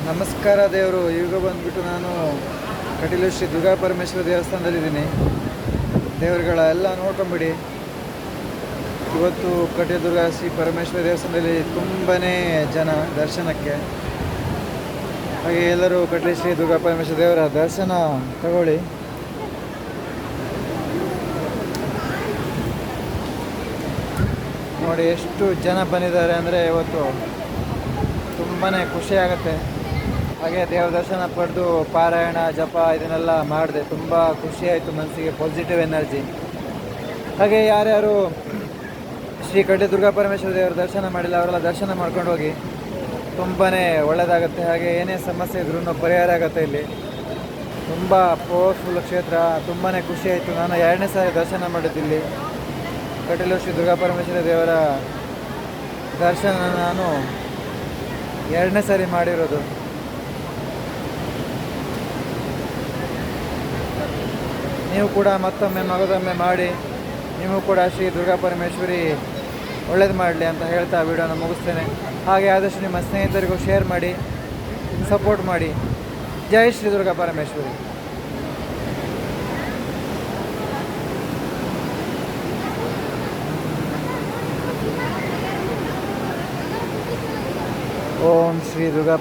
ನಮಸ್ಕಾರ ದೇವರು. ಈಗ ಬಂದ್ಬಿಟ್ಟು ನಾನು ಕಟೀಲು ಶ್ರೀ ದುರ್ಗಾ ಪರಮೇಶ್ವರ ದೇವಸ್ಥಾನದಲ್ಲಿದ್ದೀನಿ. ದೇವರುಗಳ ಎಲ್ಲ ನೋಡ್ಕೊಂಬಿಡಿ. ಇವತ್ತು ಕಟೀಲು ದುರ್ಗಾ ಶ್ರೀ ಪರಮೇಶ್ವರ ದೇವಸ್ಥಾನದಲ್ಲಿ ತುಂಬಾ ಜನ ದರ್ಶನಕ್ಕೆ. ಹಾಗೆ ಎಲ್ಲರೂ ಕಟೀಲು ಶ್ರೀ ದುರ್ಗಾ ಪರಮೇಶ್ವರ ದೇವರ ದರ್ಶನ ತಗೊಳ್ಳಿ. ನೋಡಿ ಎಷ್ಟು ಜನ ಬಂದಿದ್ದಾರೆ ಅಂದರೆ ಇವತ್ತು ತುಂಬಾ ಖುಷಿಯಾಗುತ್ತೆ. ಹಾಗೆ ದೇವರ ದರ್ಶನ ಪಡೆದು ಪಾರಾಯಣ ಜಪ ಇದನ್ನೆಲ್ಲ ಮಾಡಿದೆ. ತುಂಬ ಖುಷಿಯಾಯಿತು, ಮನಸ್ಸಿಗೆ ಪಾಸಿಟಿವ್ ಎನರ್ಜಿ. ಹಾಗೆ ಯಾರ್ಯಾರು ಶ್ರೀ ಕಟೀಲು ದುರ್ಗಾ ಪರಮೇಶ್ವರ ದೇವರ ದರ್ಶನ ಮಾಡಿಲ್ಲ ಅವರೆಲ್ಲ ದರ್ಶನ ಮಾಡ್ಕೊಂಡು ಹೋಗಿ, ತುಂಬಾ ಒಳ್ಳೆಯದಾಗುತ್ತೆ. ಹಾಗೆ ಏನೇ ಸಮಸ್ಯೆ ಇದ್ರೂ ಪರಿಹಾರ ಆಗುತ್ತೆ. ಇಲ್ಲಿ ತುಂಬ ಪವರ್ಫುಲ್ ಕ್ಷೇತ್ರ. ತುಂಬಾ ಖುಷಿಯಾಯಿತು. ನಾನು 2ನೇ ಸಾರಿ ದರ್ಶನ ಮಾಡಿದ್ದಿಲ್ಲಿ ಕಟೀಲು ಶ್ರೀ ದುರ್ಗಾ ಪರಮೇಶ್ವರ ದೇವರ ದರ್ಶನ ನಾನು 2ನೇ ಸಾರಿ ಮಾಡಿರೋದು. ನೀವು ಕೂಡ ಮತ್ತೊಮ್ಮೆ ಮಗದೊಮ್ಮೆ ಮಾಡಿ, ನೀವು ಕೂಡ ಶ್ರೀ ದುರ್ಗಾ ಪರಮೇಶ್ವರಿ ಒಳ್ಳೇದು ಮಾಡಲಿ ಅಂತ ಹೇಳ್ತಾ ವಿಡಿಯೋನ ಮುಗಿಸ್ತೇನೆ. ಹಾಗೆ ಆದಷ್ಟು ನಿಮ್ಮ ಸ್ನೇಹಿತರಿಗೂ ಶೇರ್ ಮಾಡಿ, ಸಪೋರ್ಟ್ ಮಾಡಿ. ಜೈ ಶ್ರೀ ದುರ್ಗಾ ಪರಮೇಶ್ವರಿ. ಓಂ ಶ್ರೀ ದುರ್ಗಾ